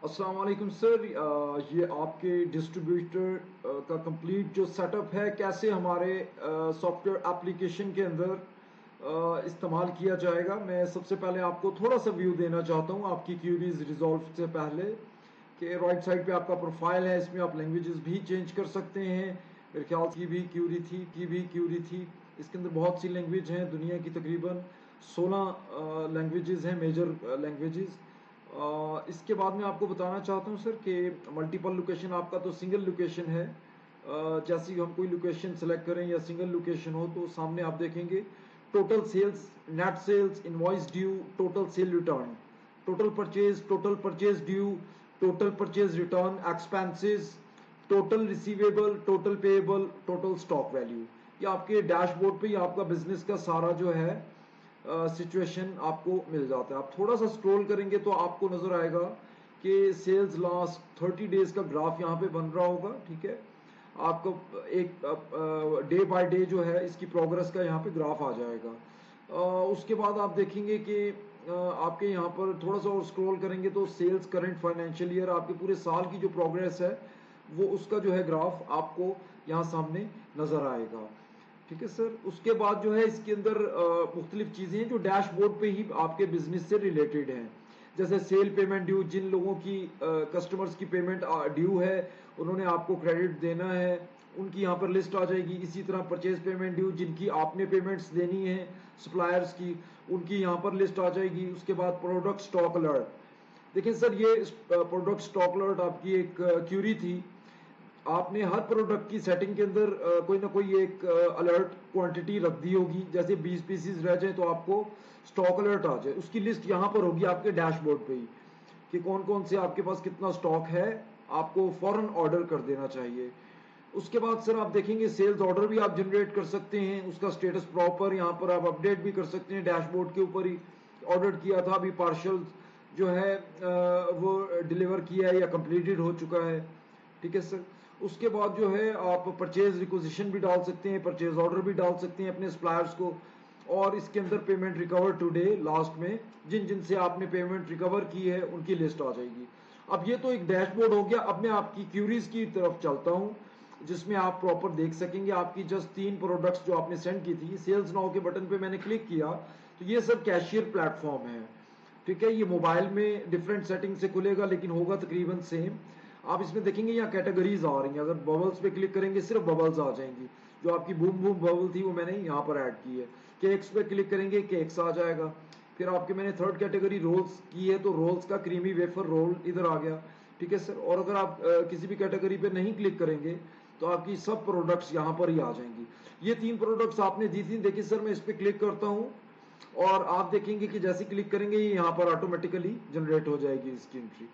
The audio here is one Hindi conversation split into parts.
अस्सलाम वालेकुम सर। ये आपके डिस्ट्रीब्यूटर का कंप्लीट जो सेटअप है कैसे हमारे सॉफ्टवेयर एप्लीकेशन के अंदर इस्तेमाल किया जाएगा, मैं सबसे पहले आपको थोड़ा सा व्यू देना चाहता हूँ आपकी क्यूरीज रिजॉल्व से पहले। कि राइट साइड पे आपका प्रोफाइल है, इसमें आप लैंग्वेजेस भी चेंज कर सकते हैं। मेरे ख्याल की भी क्यूरी थी। इसके अंदर बहुत सी लैंग्वेज हैं, दुनिया की तकरीबन 16 लैंग्वेजेस हैं, मेजर लैंग्वेजेस। इसके बाद मैं आपको बताना चाहता हूँ सर कि मल्टीपल लोकेशन आपका तो सिंगल लोकेशन है। जैसे ही हम कोई लोकेशन सेलेक्ट करें या सिंगल लोकेशन हो तो सामने आप देखेंगे total sales, net sales, invoice due, total sale return, total purchase due, total purchase return, expenses, total receivable, total payable, total stock value. ये आपके डैशबोर्ड पे ही आपका बिजनेस का सारा जो है सिचुएशन आपको मिल जाता है। आप थोड़ा सा स्क्रॉल करेंगे तो आपको नजर आएगा कि सेल्स लास्ट 30 डेज का ग्राफ यहाँ पे बन रहा होगा। ठीक है, आपको एक डे बाय डे जो है इसकी प्रोग्रेस का यहाँ पे ग्राफ आ जाएगा। उसके बाद आप देखेंगे कि आपके यहाँ पर थोड़ा सा और स्क्रॉल करेंगे तो सेल्स करंट फाइनेंशियल ईयर, आपके पूरे साल की जो प्रोग्रेस है वो उसका जो है ग्राफ आपको यहाँ सामने नजर आएगा। ठीक है सर। उसके बाद जो है इसके अंदर मुख्तलिफ चीज़ें हैं जो डैशबोर्ड पे ही आपके बिजनेस से रिलेटेड हैं। जैसे सेल पेमेंट ड्यू, जिन लोगों की कस्टमर्स की पेमेंट ड्यू है, उन्होंने आपको क्रेडिट देना है, उनकी यहाँ पर लिस्ट आ जाएगी। इसी तरह परचेज पेमेंट ड्यू, जिनकी आपने पेमेंट्स देनी है सप्लायर्स की, उनकी यहाँ पर लिस्ट आ जाएगी। उसके बाद प्रोडक्ट स्टॉक अलर्ट। देखिए सर, ये प्रोडक्ट स्टॉक अलर्ट आपकी एक क्यूरी थी। आपने हर प्रोडक्ट की सेटिंग के अंदर कोई ना कोई एक अलर्ट क्वांटिटी रख दी होगी। जैसे 20 पीसीज रह जाए तो आपको स्टॉक अलर्ट आ जाए, उसकी लिस्ट यहाँ पर होगी आपके डैशबोर्ड पे ही कि कौन कौन से आपके पास कितना स्टॉक है, आपको फौरन ऑर्डर कर देना चाहिए। उसके बाद सर आप देखेंगे सेल्स ऑर्डर भी आप जनरेट कर सकते हैं, उसका स्टेटस प्रॉपर यहाँ पर आप अपडेट भी कर सकते हैं। डैशबोर्ड के ऊपर ही ऑर्डर किया था, अभी पार्शल जो है वो डिलीवर किया है या कंप्लीटेड हो चुका है। ठीक है सर। उसके बाद जो है आप परचेज रिक्वेजिशन भी डाल सकते हैं, परचेज ऑर्डर भी डाल सकते हैं अपने सप्लायर्स को। और इसके अंदर पेमेंट रिकवर टुडे लास्ट में जिन जिन से आपने पेमेंट रिकवर की है उनकी लिस्ट आ जाएगी। अब ये तो एक डैशबोर्ड हो गया। अब मैं आपकी क्यूरीज की तरफ चलता हूँ जिसमें आप प्रॉपर देख सकेंगे आपकी जस्ट 3 प्रोडक्ट्स जो आपने सेंड की थी। सेल्स नाउ के बटन पे मैंने क्लिक किया तो ये सब कैशियर प्लेटफॉर्म है। ठीक है, ये मोबाइल में डिफरेंट सेटिंग से खुलेगा लेकिन होगा तकरीबन सेम। आप इसमें देखेंगे यहाँ कैटेगरीज आ रही हैं, अगर बबल्स पे क्लिक करेंगे सिर्फ बबल्स आ जाएंगी। जो आपकी बूम बूम बबल थी वो मैंने यहाँ पर ऐड की है। केक्स पे क्लिक करेंगे केक्स आ जाएगा। फिर आपके मैंने थर्ड कैटेगरी रोल्स की है तो रोल्स का क्रीमी वेफर रोल इधर आ गया। ठीक है सर। और अगर आप किसी भी कैटेगरी पे नहीं क्लिक करेंगे तो आपकी सब प्रोडक्ट्स यहाँ पर ही आ जाएंगी। ये 3 प्रोडक्ट्स आपने दी थी। देखिए सर, मैं इस पर क्लिक करता हूँ और आप देखेंगे कि जैसे क्लिक करेंगे ये यहाँ पर ऑटोमेटिकली जनरेट हो जाएगी इसकी एंट्री।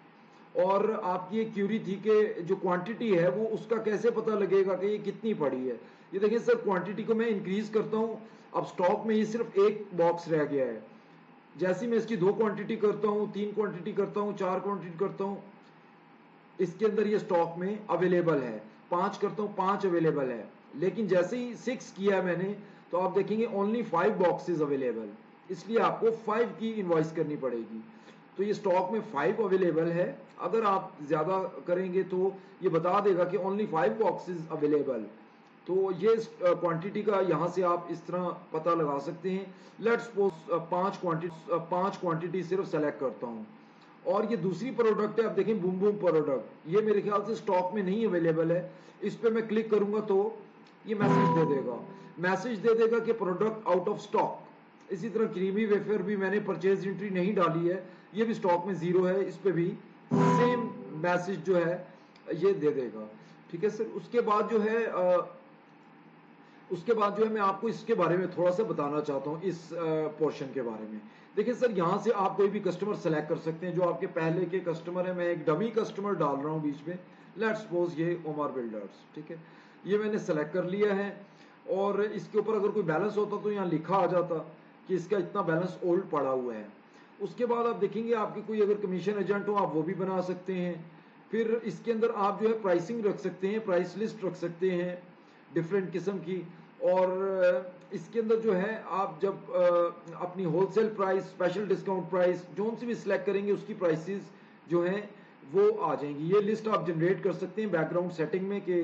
और आपकी एक क्यूरी थी कि जो क्वांटिटी है वो उसका कैसे पता लगेगा कि ये कितनी पड़ी है। ये देखिए सर, क्वांटिटी को मैं इंक्रीज करता हूँ, अब स्टॉक में ये सिर्फ एक बॉक्स रह गया है। जैसे मैं इसकी 2 क्वांटिटी करता हूँ, 3 क्वांटिटी करता हूँ, 4 क्वांटिटी करता हूँ, इसके अंदर ये स्टॉक में अवेलेबल है। 5 करता हूँ, 5 अवेलेबल है। लेकिन जैसे ही 6 किया मैंने तो आप देखेंगे ओनली 5 बॉक्सेस अवेलेबल, इसलिए आपको 5 की इनवॉइस करनी पड़ेगी। तो ये स्टॉक में 5 अवेलेबल है। अगर आप ज्यादा करेंगे तो ये बता देगा कि ओनली 5 बॉक्सेस अवेलेबल। तो ये क्वांटिटी का यहाँ से आप इस तरह पता लगा सकते हैं। लेट्स सपोज 5 क्वांटिटी सिर्फ सेलेक्ट करता हूँ। और ये दूसरी प्रोडक्ट है, आप देखें बूम बूम प्रोडक्ट, ये मेरे ख्याल से स्टॉक में नहीं अवेलेबल है। इस पे मैं क्लिक करूंगा तो ये मैसेज दे देगा कि प्रोडक्ट आउट ऑफ स्टॉक। इसी तरह क्रीमी वेफर भी मैंने परचेज एंट्री नहीं डाली है, ये भी स्टॉक में 0 है, इस पे भी सेम मैसेज जो है ये दे देगा। ठीक है सर। उसके बाद जो है मैं आपको इसके बारे में थोड़ा सा बताना चाहता हूँ, इस पोर्शन के बारे में। देखिए सर, यहाँ से आप कोई भी कस्टमर सेलेक्ट कर सकते हैं जो आपके पहले के कस्टमर है। मैं एक डमी कस्टमर डाल रहा हूँ बीच में, लेट्स सपोज ये ओमर बिल्डर्स। ठीक है, ये मैंने सेलेक्ट कर लिया है। और इसके ऊपर अगर कोई बैलेंस होता तो यहाँ लिखा आ जाता कि इसका इतना बैलेंस ओल्ड पड़ा हुआ है। उसके बाद आप देखेंगे आपके कोई अगर कमीशन एजेंट हो आप वो भी बना सकते हैं। फिर इसके अंदर आप जो है प्राइसिंग रख सकते हैं, प्राइस लिस्ट रख सकते हैं डिफरेंट किस्म की। और इसके अंदर जो है आप जब अपनी wholesale price, special discount price जो सी भी सिलेक्ट करेंगे उसकी प्राइसेस जो हैं वो आ जाएंगी। ये लिस्ट आप जनरेट कर सकते हैं बैकग्राउंड सेटिंग में कि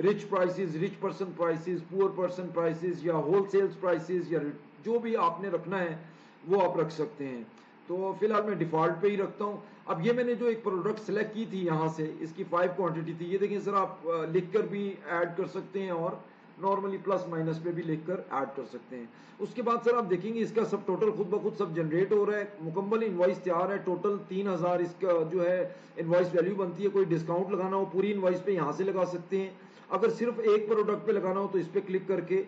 rich prices, rich person prices, poor person prices या होल सेल्स प्राइसेस या जो भी आपने रखना है वो आप रख सकते हैं। तो फिलहाल मैं डिफॉल्ट पे ही रखता हूँ। अब ये मैंने जो एक प्रोडक्ट सेलेक्ट की थी यहाँ से, इसकी 5 क्वांटिटी थी, ये देखिए सर आप लिख कर भी ऐड कर सकते हैं और नॉर्मली प्लस माइनस पे भी लिखकर ऐड कर सकते हैं। उसके बाद सर आप देखेंगे इसका सब टोटल खुद ब खुद सब जनरेट हो रहा है, मुकम्मल इनवॉइस तैयार है। टोटल 3000 इसका जो है इनवॉइस वैल्यू बनती है। कोई डिस्काउंट लगाना हो पूरी इनवॉइस पे यहाँ से लगा सकते हैं। अगर सिर्फ एक प्रोडक्ट पे लगाना हो तो इस पर क्लिक करके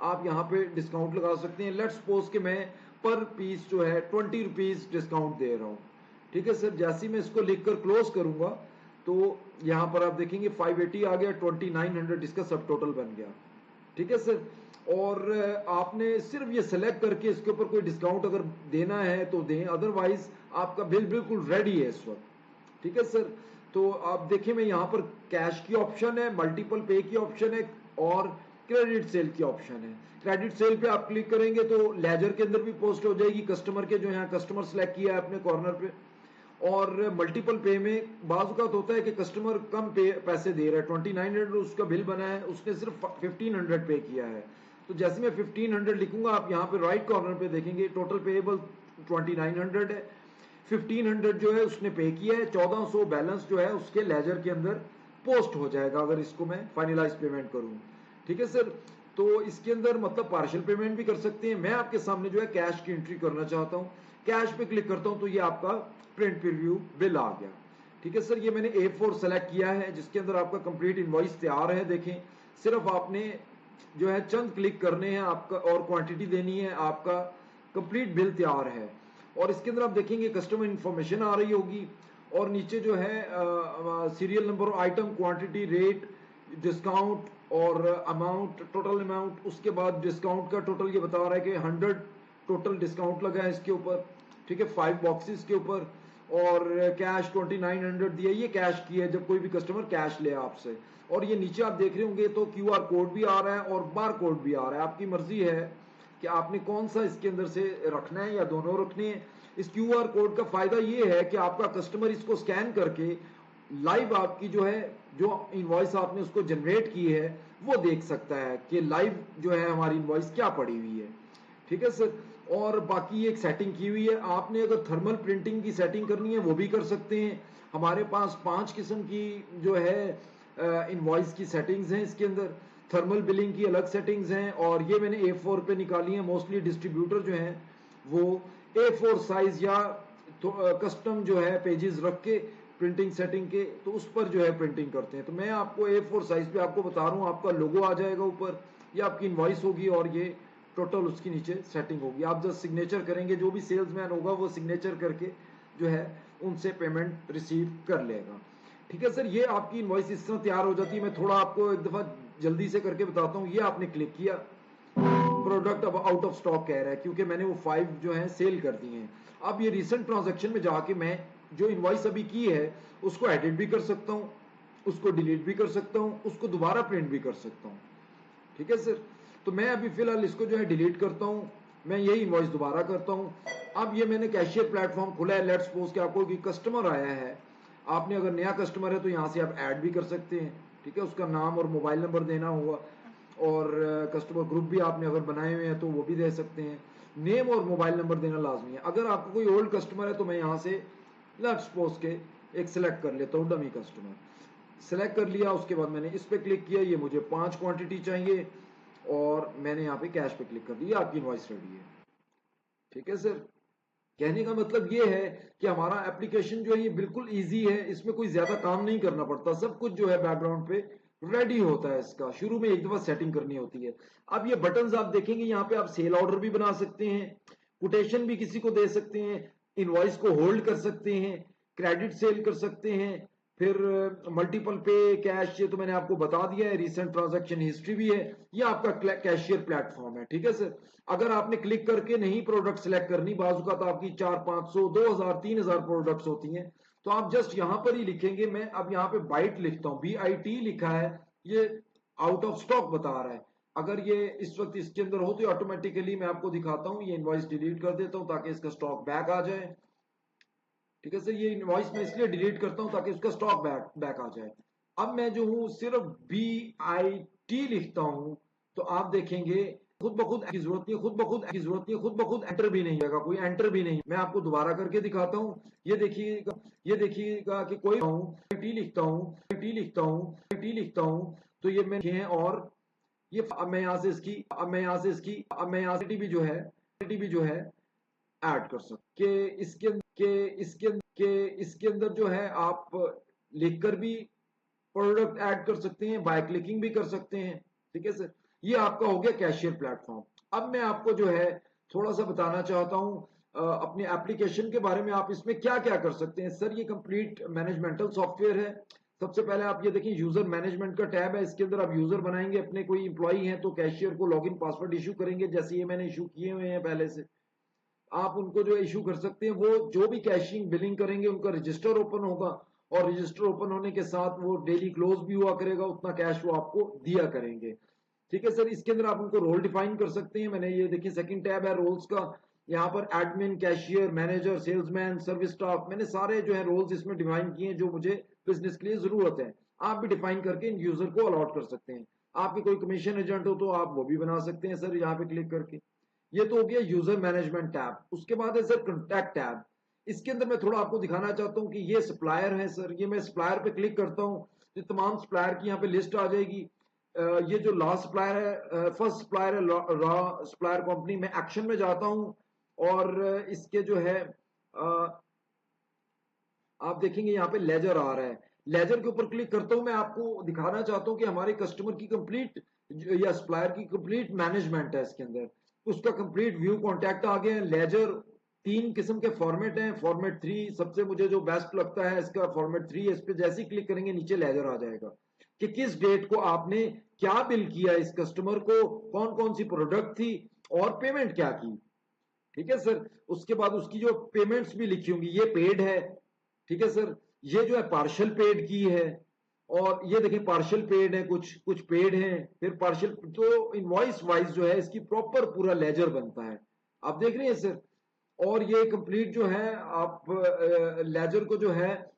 आप यहाँ पे डिस्काउंट लगा सकते हैं। लेट्स सपोज कि मैं पर पीस जो है 20 रुपीज डिस्काउंट दे रहा हूँ। ठीक है सर, जैसे ही मैं इसको लिख कर क्लोज करूंगा तो यहाँ पर आप देखेंगे 580 आ गया, 2900 इसका सब टोटल बन गया। ठीक है सर, और आपने सिर्फ ये सेलेक्ट करके इसके ऊपर कोई डिस्काउंट अगर देना है तो दें, अदरवाइज आपका बिल बिल्कुल रेडी है इस वक्त। ठीक है सर, तो आप देखें मैं यहाँ पर कैश की ऑप्शन है, मल्टीपल पे की ऑप्शन है और क्रेडिट सेल की ऑप्शन है। क्रेडिट सेल पे आप क्लिक करेंगे तो लेजर के अंदर भी पोस्ट हो जाएगी कस्टमर के, जो यहाँ कस्टमर सेलेक्ट किया है अपने कॉर्नर पे। और मल्टीपल पे में बाज़ होता है कि कस्टमर कम पैसे दे रहा है, 2900 उसका बिल बना है, उसने सिर्फ 1500 पे किया है। तो जैसे मैं 1500 लिखूंगा आप यहाँ पे राइट कॉर्नर पे देखेंगे टोटल पेएबल 2900 है, 1500 जो है उसने पे किया है, 1400 बैलेंस जो है उसके लेजर के अंदर पोस्ट हो जाएगा अगर इसको मैं फाइनलाइज पेमेंट करूं। ठीक है सर, तो इसके अंदर मतलब पार्शियल पेमेंट भी कर सकते हैं। मैं आपके सामने जो है कैश की एंट्री करना चाहता हूं, कैश पे क्लिक करता हूं तो ये आपका प्रिंट प्रीव्यू बिल आ गया। ठीक है सर, ये मैंने A4 सेलेक्ट किया है जिसके अंदर आपका कंप्लीट इनवॉइस तैयार है। देखें सिर्फ आपने जो है चंद क्लिक करने हैं आपका और क्वांटिटी देनी है, आपका कंप्लीट बिल तैयार है। और इसके अंदर आप देखेंगे कस्टमर इंफॉर्मेशन आ रही होगी और नीचे जो है serial number, item, quantity, rate, discount और अमाउंट, टोटल अमाउंट। उसके बाद डिस्काउंट का टोटल ये बता रहा है कि 100 टोटल डिस्काउंट लगा है इसके ऊपर। ठीक है, 5 बॉक्सेस के ऊपर, और कैश 2900 दिया, ये कैश की है जब कोई भी कस्टमर कैश ले आपसे। और ये नीचे आप देख रहे होंगे तो QR कोड भी आ रहा है और बार कोड भी आ रहा है। आपकी मर्जी है कि आपने कौन सा इसके अंदर से रखना है या दोनों रखने हैं। इस QR कोड का फायदा ये है कि आपका कस्टमर इसको स्कैन करके लाइव आपकी जो है जो इनवॉइस आपने उसको जनरेट की है वो देख सकता है कि लाइव जो है हमारी इनवॉइस क्या पड़ी हुई है। ठीक है सर, और बाकी एक सेटिंग की हुई है। आपने अगर थर्मल प्रिंटिंग की सेटिंग करनी है वो भी कर सकते हैं। हमारे पास 5 किस्म की जो है इनवॉइस की सेटिंग्स हैं इसके अंदर। थर्मल बिलिंग की अलग सेटिंग्स हैं और ये मैंने A4 पे निकाली है। मोस्टली डिस्ट्रीब्यूटर जो हैं वो A4 साइज या तो कस्टम जो है पेजेस रख के प्रिंटिंग सेटिंग के, तो उस पर जो है प्रिंटिंग करते हैं। तो मैं आपको A4 साइज पे आपको बता रहा हूँ, आपका लोगो आ जाएगा ऊपर, ये आपकी इनवॉइस होगी और ये टोटल उसकी नीचे सेटिंग होगी। आप जस्ट सिग्नेचर करेंगे, जो भी सेल्समैन होगा वो सिग्नेचर करके जो है उनसे पेमेंट रिसीव कर लेगा। ठीक है सर, ये आपकी इनवॉइस इस तरह तैयार हो जाती है। मैं थोड़ा आपको एक दफा जल्दी से करके बताता हूँ। ये आपने क्लिक किया, प्रोडक्ट अब आउट ऑफ स्टॉक कह रहा है क्योंकि मैंने वो 5 जो है सेल कर दी हैं। अब ये रिसेंट ट्रांजैक्शन में जाके मैं जो इनवॉइस अभी की है उसको एडिट भी कर सकता हूँ, उसको डिलीट भी कर सकता हूँ, उसको दोबारा प्रिंट भी कर सकता हूँ। ठीक है सर, तो मैं अभी फिलहाल इसको जो है डिलीट करता हूँ, मैं यही इनवॉइस दोबारा करता हूँ। अब ये मैंने कैशियर प्लेटफॉर्म खुला है। लेट्स सपोज कि आपको कस्टमर आया है, आपने अगर नया कस्टमर है तो यहाँ से आप ऐड भी कर सकते हैं। ठीक है, उसका नाम और मोबाइल नंबर देना होगा और कस्टमर ग्रुप भी आपने अगर बनाए हुए हैं तो वो भी दे सकते हैं। नेम और मोबाइल नंबर देना लाजमी है। अगर आपको कोई ओल्ड कस्टमर है तो मैं यहाँ से लेट्स सपोज के एक सिलेक्ट कर लेता हूँ, डमी कस्टमर सेलेक्ट कर लिया। उसके बाद मैंने इस पे क्लिक किया, ये मुझे 5 क्वांटिटी चाहिए और मैंने यहाँ पे कैश पे क्लिक कर दिया, आपकी इनवॉइस रेडी है। ठीक है सर, कहने का मतलब ये है कि हमारा एप्लीकेशन जो है ये बिल्कुल इजी है, इसमें कोई ज्यादा काम नहीं करना पड़ता, सब कुछ जो है बैकग्राउंड पे रेडी होता है। इसका शुरू में एक दफा सेटिंग करनी होती है। अब ये बटन्स आप देखेंगे यहाँ पे आप सेल ऑर्डर भी बना सकते हैं, कोटेशन भी किसी को दे सकते हैं, इनवॉइस को होल्ड कर सकते हैं, क्रेडिट सेल कर सकते हैं, फिर मल्टीपल पे, कैश, ये तो मैंने आपको बता दिया है। रिसेंट ट्रांजैक्शन हिस्ट्री भी है। ये आपका कैशियर प्लेटफॉर्म है। ठीक है सर, अगर आपने क्लिक करके नहीं प्रोडक्ट सेलेक्ट करनी, बाजू का तो आपकी 400, 500, 2000, 3000 प्रोडक्ट्स होती हैं, तो आप जस्ट यहां पर ही लिखेंगे। मैं अब यहाँ पे बाइट लिखता हूँ, BIT लिखा है, ये आउट ऑफ स्टॉक बता रहा है। अगर ये इस वक्त इसके अंदर हो तो ऑटोमेटिकली मैं आपको दिखाता हूँ, ये इनवॉइस डिलीट कर देता हूँ ताकि इसका स्टॉक बैक आ जाए। ठीक है सर, ये इनवॉइस मैं इसलिए डिलीट करता हूं ताकि उसका स्टॉक बैक आ जाए। अब मैं जो हूँ सिर्फ BIT लिखता हूँ, तो आप देखेंगे खुद ब खुद की जरूरत नहीं है, खुद ब खुद की जरूरत नहीं है, खुद ब खुद एंटर भी नहीं होगा, कोई एंटर भी नहीं। मैं आपको दोबारा करके दिखाता हूँ, ये देखिएगा कि कोई टी लिखता हूँ, टी लिखता हूँ, टी लिखता हूँ, तो ये मैं हैं। और ये अब मैं यहाँ से इसकी अब मैं यहाँ से इसकी अब मैं यहाँ से टी भी जो है ऐड कर सकते के इसके अंदर जो है आप लिखकर भी प्रोडक्ट ऐड कर सकते हैं, बाय क्लिकिंग भी कर सकते हैं। ठीक है सर, ये आपका हो गया कैशियर प्लेटफॉर्म। अब मैं आपको जो है थोड़ा सा बताना चाहता हूँ अपने एप्लीकेशन के बारे में, आप इसमें क्या क्या कर सकते हैं। सर ये कंप्लीट मैनेजमेंटल सॉफ्टवेयर है। सबसे पहले आप ये देखिए यूजर मैनेजमेंट का टैब है, इसके अंदर आप यूजर बनाएंगे, अपने कोई इंप्लॉई हैं तो कैशियर को लॉगिन पासवर्ड इशू करेंगे, जैसे ये मैंने इशू किए हुए हैं पहले से। आप उनको जो इशू कर सकते हैं, वो जो भी कैशिंग बिलिंग करेंगे उनका रजिस्टर ओपन होगा, और रजिस्टर ओपन होने के साथ वो डेली क्लोज भी हुआ करेगा, उतना कैश वो आपको दिया करेंगे। ठीक है सर, इसके अंदर आप उनको रोल डिफाइन कर सकते हैं। मैंने ये देखिए सेकंड टैब है रोल्स का, यहाँ पर admin, cashier, manager, salesman, service staff, मैंने सारे जो है रोल्स इसमें डिफाइन किए हैं जो मुझे बिजनेस के लिए जरूरत है। आप भी डिफाइन करके इन यूजर को अलॉट कर सकते हैं। आपके कोई कमीशन एजेंट हो तो आप वो भी बना सकते हैं सर, यहाँ पे क्लिक करके। ये तो हो गया यूजर मैनेजमेंट टैब। उसके बाद है सर कॉन्टैक्ट टैब। इसके अंदर मैं थोड़ा आपको दिखाना चाहता हूँ कि ये सप्लायर है सर, ये मैं सप्लायर पे क्लिक करता हूँ तो तमाम सप्लायर की यहाँ पे लिस्ट आ जाएगी। ये जो लास्ट सप्लायर है, फर्स्ट सप्लायर है रॉ सप्लायर कंपनी, मैं एक्शन में जाता हूँ और इसके जो है आप देखेंगे यहाँ पे लेजर आ रहा है। लेजर के ऊपर क्लिक करता हूं, मैं आपको दिखाना चाहता हूं कि हमारे कस्टमर की कंप्लीट या सप्लायर की कंप्लीट मैनेजमेंट है इसके अंदर। उसका कंप्लीट व्यू कॉन्टैक्ट आ गया है। लेजर तीन किस्म के फॉर्मेट हैं। फॉर्मेट 3 सबसे मुझे जो बेस्ट लगता है, इसका फॉर्मेट 3 है। इस पे जैसे ही क्लिक करेंगे नीचे लेजर आ जाएगा कि किस डेट को आपने क्या बिल किया इस कस्टमर को, कौन कौन सी प्रोडक्ट थी और पेमेंट क्या की। ठीक है सर, उसके बाद उसकी जो पेमेंट्स भी लिखी होंगी, ये पेड है। ठीक है सर, ये जो है पार्शियल पेड की है, और ये देखिए पार्शियल पेड है, कुछ कुछ पेड है, फिर पार्शियल। तो इनवॉइस वाइज जो है इसकी प्रॉपर पूरा लेजर बनता है, आप देख रहे हैं सर। और ये कंप्लीट जो है आप लेजर को जो है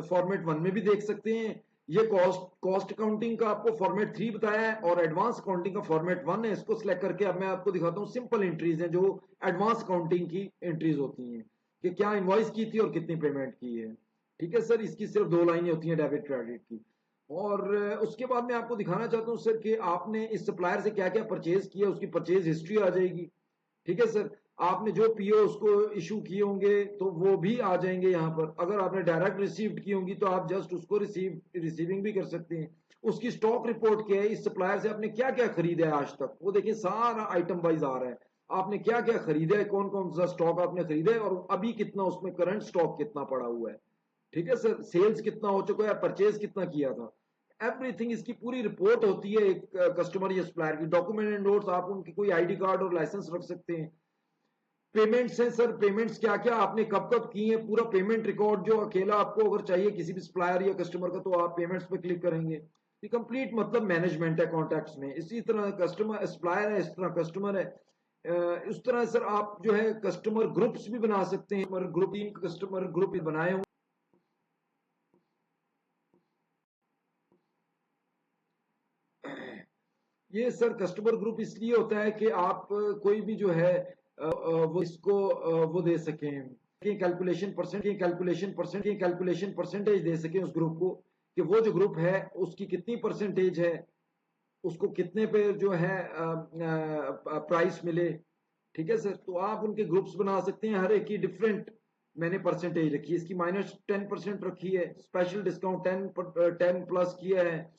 फॉर्मेट 1 में भी देख सकते हैं। ये कॉस्ट अकाउंटिंग का आपको फॉर्मेट 3 बताया है, और एडवांस अकाउंटिंग का फॉर्मेट 1 है। इसको सिलेक्ट करके अब मैं आपको दिखाता हूँ सिंपल एंट्रीज हैं जो एडवांस अकाउंटिंग की एंट्रीज होती हैं, कि क्या इनवॉइस की थी और कितनी पेमेंट की है। ठीक है सर, इसकी सिर्फ 2 लाइनें होती हैं डेबिट क्रेडिट की। और उसके बाद मैं आपको दिखाना चाहता हूँ सर कि आपने इस सप्लायर से क्या क्या परचेज किया, उसकी परचेज हिस्ट्री आ जाएगी। ठीक है सर, आपने जो पीओ उसको इशू किए होंगे तो वो भी आ जाएंगे यहाँ पर। अगर आपने डायरेक्ट रिसीव्ड की होंगी तो आप जस्ट उसको रिसीविंग भी कर सकते हैं। उसकी स्टॉक रिपोर्ट क्या है, इस सप्लायर से आपने क्या क्या खरीदा है आज तक, वो देखिए सारा आइटम वाइज आ रहा है। आपने क्या क्या खरीदा है, कौन कौन सा स्टॉक आपने खरीदा है, और अभी कितना उसमें करंट स्टॉक कितना पड़ा हुआ है। ठीक है सर, सेल्स कितना हो चुका है, परचेज कितना किया था, एवरीथिंग इसकी पूरी रिपोर्ट होती है एक कस्टमर या सप्लायर की। डॉक्यूमेंट एंड नोट्स, आप उनकी कोई आईडी कार्ड और लाइसेंस रख सकते हैं। पेमेंट्स है सर, पेमेंट्स क्या क्या आपने कब कब की है, पूरा पेमेंट रिकॉर्ड जो अकेला आपको अगर चाहिए किसी भी सप्लायर या कस्टमर का, तो आप पेमेंट्स पे क्लिक करेंगे। ये कंप्लीट मतलब मैनेजमेंट है कॉन्टैक्ट्स में। इसी तरह कस्टमर सप्लायर है, इस तरह कस्टमर है। उस तरह सर आप जो है कस्टमर ग्रुप्स भी बना सकते हैं। ग्रुप 3 कस्टमर ग्रुप बनाए हों। ये सर कस्टमर ग्रुप इसलिए होता है कि आप कोई भी जो है वो इसको वो दे सकें कि कैलकुलेशन परसेंटेज दे सकें उस ग्रुप को, कि वो जो ग्रुप है उसकी कितनी परसेंटेज है, उसको कितने पे जो है प्राइस मिले। ठीक है सर, तो आप उनके ग्रुप्स बना सकते हैं, हर एक की डिफरेंट मैंने परसेंटेज रखी है। इसकी -10% रखी है, स्पेशल डिस्काउंट 10 प्लस किया है,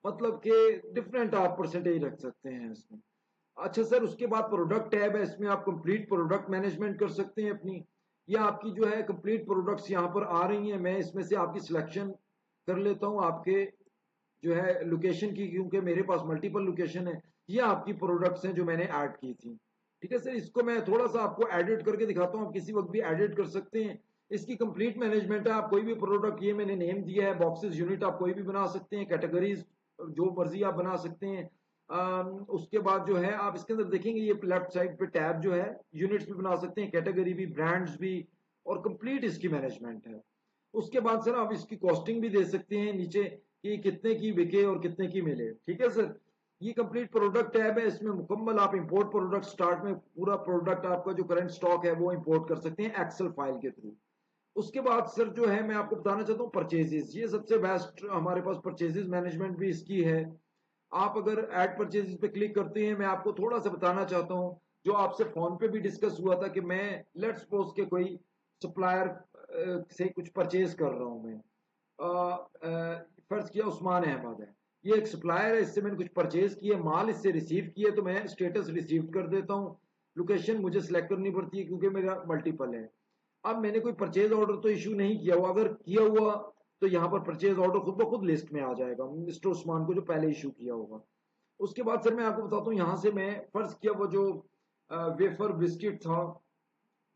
मतलब कि डिफरेंट आप परसेंटेज रख सकते हैं इसमें। अच्छा सर, उसके बाद प्रोडक्ट टैब है, इसमें आप कंप्लीट प्रोडक्ट मैनेजमेंट कर सकते हैं अपनी, या आपकी जो है कंप्लीट प्रोडक्ट्स यहाँ पर आ रही हैं। मैं इसमें से आपकी सिलेक्शन कर लेता हूँ आपके जो है लोकेशन की, क्योंकि मेरे पास मल्टीपल लोकेशन है। ये आपकी प्रोडक्ट्स हैं जो मैंने ऐड की थी। ठीक है सर, इसको मैं थोड़ा सा आपको एडिट करके दिखाता हूँ, आप किसी वक्त भी एडिट कर सकते हैं। इसकी कंप्लीट मैनेजमेंट है, आप कोई भी प्रोडक्ट, ये मैंने नेम दिया है बॉक्सेस यूनिट, आप कोई भी बना सकते हैं, कैटेगरीज जो मर्जी आप बना सकते हैं। उसके बाद जो है आप इसके अंदर देखेंगे ये लेफ्ट साइड पे टैब जो है यूनिट्स भी बना सकते हैं, कैटेगरी भी, ब्रांड्स भी, और कंप्लीट इसकी मैनेजमेंट है। उसके बाद सर आप इसकी कॉस्टिंग भी दे सकते हैं नीचे कि कितने की बिके और कितने की मिले। ठीक है सर, ये कंप्लीट प्रोडक्ट टैब है, इसमें मुकम्मल आप इंपोर्ट प्रोडक्ट, स्टार्ट में पूरा प्रोडक्ट आपका जो करंट स्टॉक है वो इंपोर्ट कर सकते हैं एक्सेल फाइल के थ्रू। उसके बाद सर जो है मैं आपको बताना चाहता हूँ परचेजेस, ये सबसे बेस्ट हमारे पास परचेजेस मैनेजमेंट भी इसकी है। आप अगर ऐड परचेजेस पे क्लिक करते हैं, मैं आपको थोड़ा सा बताना चाहता हूँ जो आपसे फोन पे भी डिस्कस हुआ था कि मैं लेट्स सपोज के कोई सप्लायर से कुछ परचेज कर रहा हूँ मैं, फर्ज किया उस्मान अहमद है, ये एक सप्लायर है, इससे मैंने कुछ परचेज किया, माल इससे रिसीव किया, तो मैं स्टेटस रिसीव कर देता हूँ, लोकेशन मुझे सिलेक्ट करनी पड़ती है क्योंकि मेरा मल्टीपल है। अब मैंने कोई परचेज ऑर्डर तो इशू नहीं किया हुआ, अगर किया हुआ तो यहाँ पर परचेज ऑर्डर खुद ब खुद लिस्ट में आ जाएगा मिस्टर उस्मान को जो पहले इशू किया होगा। उसके बाद सर मैं आपको बताता हूँ, यहाँ से मैं फर्ज किया वो जो वेफर बिस्किट था,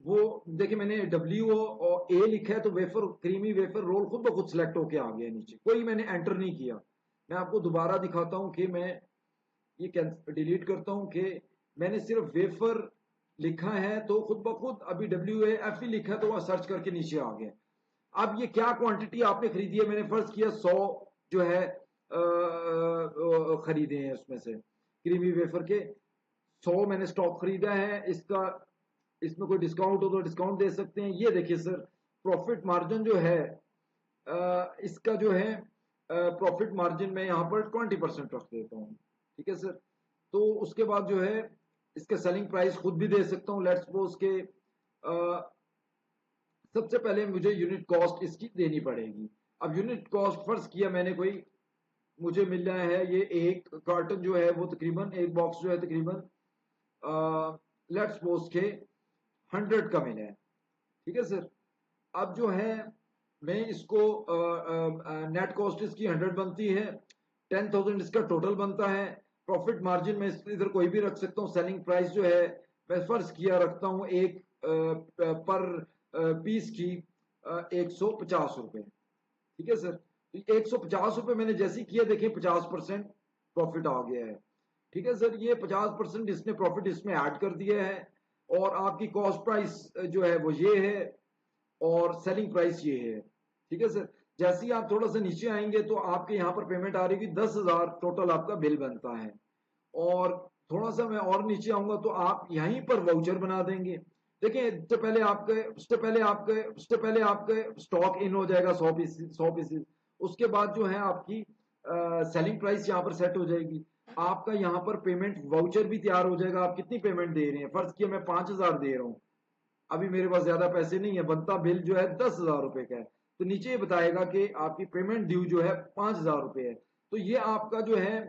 वो देखिए मैंने डब्ल्यू और ए लिखा है, तो वेफर क्रीमी वेफर रोल खुद ब खुद सिलेक्ट होके आ गया नीचे, कोई मैंने एंटर नहीं किया। मैं आपको दोबारा दिखाता हूँ कि मैं ये डिलीट करता हूँ कि मैंने सिर्फ वेफर लिखा है तो खुद ब खुद अभी WAF ही लिखा है तो वह सर्च करके नीचे आ गया। अब ये क्या क्वांटिटी आपने खरीदी है, मैंने फर्ज किया 100 जो है खरीदे हैं, उसमें से क्रीमी वेफर के 100 मैंने स्टॉक खरीदा है, इसका इसमें कोई डिस्काउंट हो तो डिस्काउंट दे सकते हैं। ये देखिए सर प्रॉफिट मार्जिन जो है इसका जो है प्रॉफिट मार्जिन में यहाँ पर 20% रख देता हूँ। ठीक है सर, तो उसके बाद जो है इसका सेलिंग प्राइस खुद भी दे सकता हूँ, लेट्स सपोज के सबसे पहले मुझे यूनिट कॉस्ट इसकी देनी पड़ेगी। अब यूनिट कॉस्ट फर्ज किया मैंने कोई, मुझे मिल रहा है ये एक कार्टन जो है वो तकरीबन, एक बॉक्स जो है तकरीबन लेट्स सपोज के 100 का मिला है। ठीक है सर, अब जो है मैं इसको नेट कॉस्ट इसकी 100 बनती है, 10,000 इसका टोटल बनता है। प्रॉफिट मार्जिन में इधर कोई भी रख सकता हूँ, सेलिंग प्राइस जो है मैं फर्ज किया रखता हूँ एक पर पीस की 150 रुपए। ठीक है सर, 150 रुपए मैंने जैसे किया देखिए 50% प्रॉफिट आ गया है। ठीक है सर, ये 50% इसने प्रॉफिट इसमें ऐड कर दिया है, और आपकी कॉस्ट प्राइस जो है वो ये है और सेलिंग प्राइस ये है। ठीक है सर, जैसे ही आप थोड़ा सा नीचे आएंगे तो आपके यहाँ पर पेमेंट आ रही है 10,000 टोटल आपका बिल बनता है, और थोड़ा सा मैं और नीचे आऊंगा तो आप यहीं पर वाउचर बना देंगे। देखिए उससे पहले आपके स्टॉक इन हो जाएगा 100 पीसेस, उसके बाद जो है आपकी सेलिंग प्राइस यहाँ पर सेट हो जाएगी, आपका यहाँ पर पेमेंट वाउचर भी तैयार हो जाएगा। आप कितनी पेमेंट दे रहे हैं, फर्ज किया मैं 5,000 दे रहा हूँ, अभी मेरे पास ज्यादा पैसे नहीं है, बनता बिल जो है 10,000 रुपए का है, तो नीचे ये बताएगा कि आपकी पेमेंट ड्यू जो है 5,000 रुपए है। तो ये आपका जो है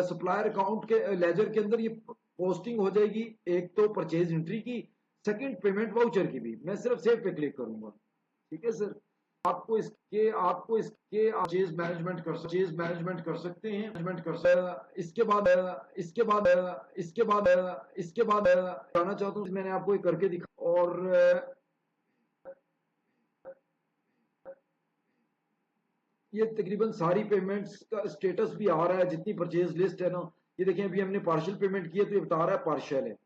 सप्लायर अकाउंट के लेजर के अंदर ये पोस्टिंग हो जाएगी, एक तो परचेज एंट्री की, सेकंड पेमेंट वाउचर की भी। मैं सिर्फ सेव पे क्लिक करूंगा। ठीक है सर, आपको इसके चीज मैनेजमेंट कर सकते हैं, मैनेजमेंट कर सकते। इसके बाद बताना चाहता हूँ, मैंने आपको ये करके दिखा, और ये तकरीबन सारी पेमेंट्स का स्टेटस भी आ रहा है, जितनी परचेज लिस्ट है ना, ये देखें अभी हमने पार्शियल पेमेंट की है तो ये बता रहा है पार्शियल है।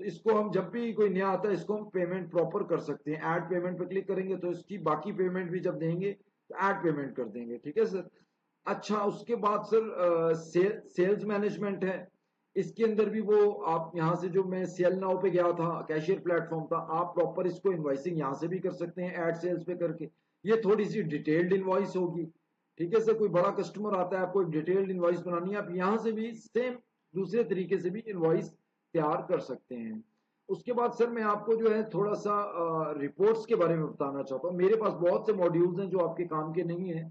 इसको हम जब भी कोई नया आता है इसको हम पेमेंट प्रॉपर कर सकते हैं, ऐड पेमेंट पे क्लिक करेंगे तो इसकी बाकी पेमेंट भी जब देंगे तो ऐड पेमेंट कर देंगे। ठीक है सर, अच्छा उसके बाद सर सेल्स मैनेजमेंट है, इसके अंदर भी वो आप यहाँ से, जो मैं सेल नाउ पे गया था, कैशियर प्लेटफॉर्म था, आप प्रॉपर इसको इनवॉइसिंग यहाँ से भी कर सकते हैं ऐड सेल्स पे करके। ये थोड़ी सी डिटेल्ड इनवॉइस होगी। ठीक है सर, कोई बड़ा कस्टमर आता है, आपको एक डिटेल्ड इनवॉइस बनानी है, आप यहाँ से भी सेम दूसरे तरीके से भी इनवॉइस तैयार कर सकते हैं। उसके बाद सर मैं आपको जो है थोड़ा सा रिपोर्ट्स के बारे में बताना चाहता हूँ। मेरे पास बहुत से मॉड्यूल्स हैं जो आपके काम के नहीं है,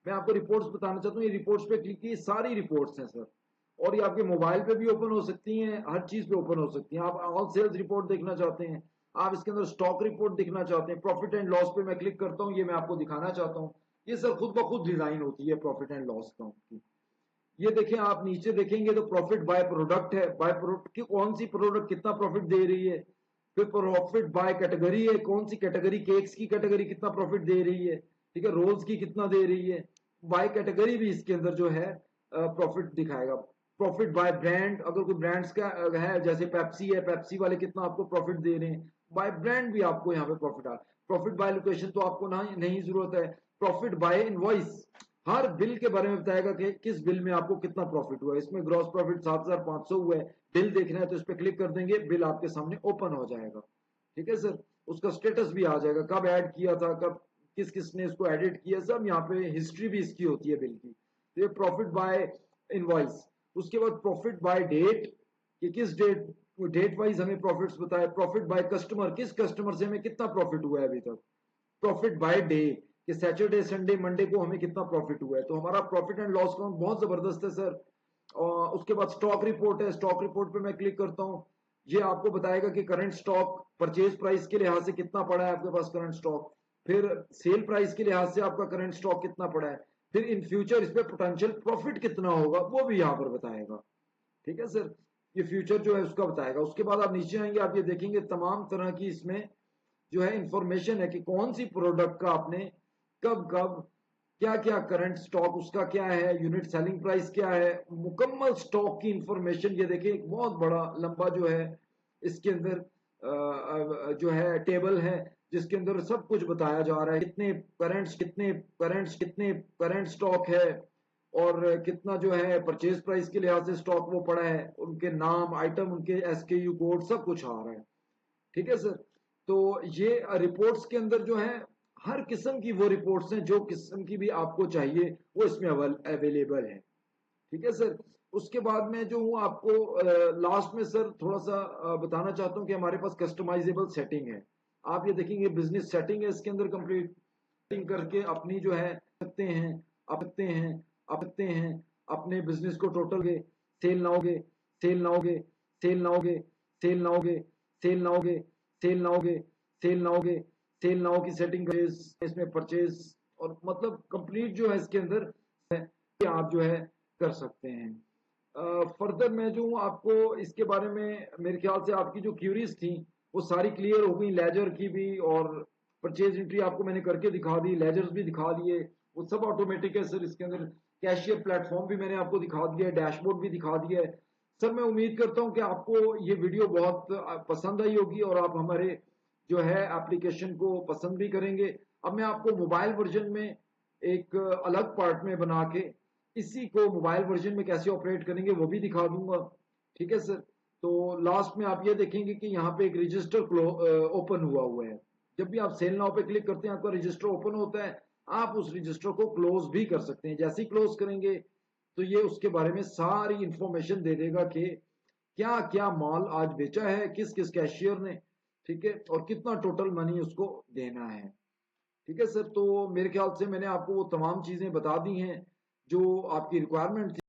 मैं आपको रिपोर्ट्स बताना चाहता हूँ। ये रिपोर्ट्स पे क्लिक की, सारी रिपोर्ट्स हैं सर, और ये आपके मोबाइल पे भी ओपन हो सकती हैं, हर चीज पे ओपन हो सकती हैं। आप ऑल सेल्स रिपोर्ट देखना चाहते हैं, आप इसके अंदर स्टॉक रिपोर्ट देखना चाहते हैं, प्रॉफिट एंड लॉस पे मैं क्लिक करता हूँ, ये मैं आपको दिखाना चाहता हूँ। ये सर खुद ब खुद डिजाइन होती है प्रॉफिट एंड लॉस अकाउंट की। ये देखें, आप नीचे देखेंगे तो प्रॉफिट बाय प्रोडक्ट है, बाय प्रोडक्ट की कौन सी प्रोडक्ट कितना प्रॉफिट दे रही है, फिर प्रॉफिट बाय कैटेगरी है, कौन सी कैटेगरी, केक्स की कैटेगरी कितना प्रॉफिट दे रही है, ठीक है, रोल्स की कितना दे रही है, बाय कैटेगरी भी इसके अंदर जो है प्रॉफिट दिखाएगा। प्रॉफिट बाय ब्रांड, अगर कोई ब्रांड्स का है जैसे पेप्सी है, पेप्सी वाले कितना आपको प्रॉफिट दे रहे हैं, बाय ब्रांड भी आपको यहाँ पे प्रॉफिट आ, प्रॉफिट बाय लोकेशन तो आपको नहीं जरूरत है। प्रॉफिट बाय इनवॉइस, हर बिल के बारे में बताएगा कि किस बिल में आपको कितना प्रॉफिट हुआ है। इसमें ग्रॉस प्रॉफिट 7,500 हुआ है, बिल देखना है तो इस पर क्लिक कर देंगे, बिल आपके सामने ओपन हो जाएगा। ठीक है सर, उसका स्टेटस भी आ जाएगा, कब ऐड किया था, कब किस किसने इसको एडिट किया, सब यहाँ पे हिस्ट्री भी इसकी होती है बिल की। तो ये प्रॉफिट बाय इनवॉइस। उसके बाद प्रॉफिट बाय डेट, कि किस डेट वाइज हमें प्रॉफिट्स बताए। प्रॉफिट बाय कस्टमर, किस कस्टमर से हमें कितना प्रॉफिट हुआ है अभी तक। प्रॉफिट बाय डे, कि सैटरडे संडे मंडे को हमें कितना प्रॉफिट हुआ है। तो हमारा प्रॉफिट एंड लॉस अकाउंट बहुत जबरदस्त है सर। और उसके बाद स्टॉक रिपोर्ट है, स्टॉक रिपोर्ट पे मैं क्लिक करता हूँ, ये आपको बताएगा कि करंट स्टॉक परचेज प्राइस के लिहाज से कितना पड़ा है आपके पास करंट स्टॉक, फिर सेल प्राइस के लिहाज से आपका करंट स्टॉक कितना पड़ा है, फिर इन फ्यूचर इस पे पोटेंशियल प्रॉफिट कितना होगा वो भी यहाँ पर बताएगा। ठीक है सर, ये फ्यूचर जो है उसका बताएगा। उसके बाद आप नीचे आएंगे, आप ये देखेंगे तमाम तरह की इसमें जो है इंफॉर्मेशन है कि कौन सी प्रोडक्ट का आपने कब कब क्या क्या करंट स्टॉक उसका क्या है, यूनिट सेलिंग प्राइस क्या है, मुकम्मल स्टॉक की इंफॉर्मेशन। ये देखिए एक बहुत बड़ा लंबा जो है इसके अंदर जो है टेबल है, जिसके अंदर सब कुछ बताया जा रहा है, कितने करंट स्टॉक है, और कितना जो है परचेज प्राइस के लिहाज से स्टॉक वो पड़ा है, उनके नाम, आइटम, उनके एसकेयू कोड, सब कुछ आ रहा है। ठीक है सर, तो ये रिपोर्ट्स के अंदर जो है हर किस्म की वो रिपोर्ट्स हैं, जो किस्म की भी आपको चाहिए वो इसमें अवेलेबल है। ठीक है सर, उसके बाद में जो हूँ आपको लास्ट में सर थोड़ा सा बताना चाहता हूँ कि हमारे पास कस्टमाइजेबल सेटिंग है। आप ये देखेंगे बिजनेस सेटिंग है इसके अंदर कंप्लीट, सेटिंग करके अपनी जो है सकते हैं अपने बिजनेस को टोटल के सेल ना होगे, सेल ना होगे, सेल ना होगे, सेल ना होगे, सेल ना होगे, सेल ना होगे, सेल ना होगे, सेल ना हो की सेटिंग इसमें परचेज, और मतलब कंप्लीट जो है इसके अंदर आप जो है कर सकते हैं। फर्दर मैं जो हूँ आपको इसके बारे में, मेरे ख्याल से आपकी जो क्यूरीज थी वो सारी क्लियर हो गई, लेजर की भी, और परचेज एंट्री आपको मैंने करके दिखा दी, लेजर्स भी दिखा दिए, वो सब ऑटोमेटिक है सर इसके अंदर। कैशियर प्लेटफॉर्म भी मैंने आपको दिखा दिया है, डैशबोर्ड भी दिखा दिया है। सर मैं उम्मीद करता हूँ कि आपको ये वीडियो बहुत पसंद आई होगी और आप हमारे जो है एप्लीकेशन को पसंद भी करेंगे। अब मैं आपको मोबाइल वर्जन में एक अलग पार्ट में बना के इसी को मोबाइल वर्जन में कैसे ऑपरेट करेंगे वो भी दिखा दूंगा। ठीक है सर, तो लास्ट में आप ये देखेंगे कि यहाँ पे एक रजिस्टर ओपन हुआ है। जब भी आप सेल नाउ पे क्लिक करते हैं आपका रजिस्टर ओपन होता है, आप उस रजिस्टर को क्लोज भी कर सकते हैं। जैसे ही क्लोज करेंगे तो ये उसके बारे में सारी इंफॉर्मेशन दे देगा कि क्या क्या माल आज बेचा है, किस किस कैशियर ने, ठीक है, और कितना टोटल मनी उसको देना है। ठीक है सर, तो मेरे ख्याल से मैंने आपको वो तमाम चीजें बता दी हैं जो आपकी रिक्वायरमेंट थी।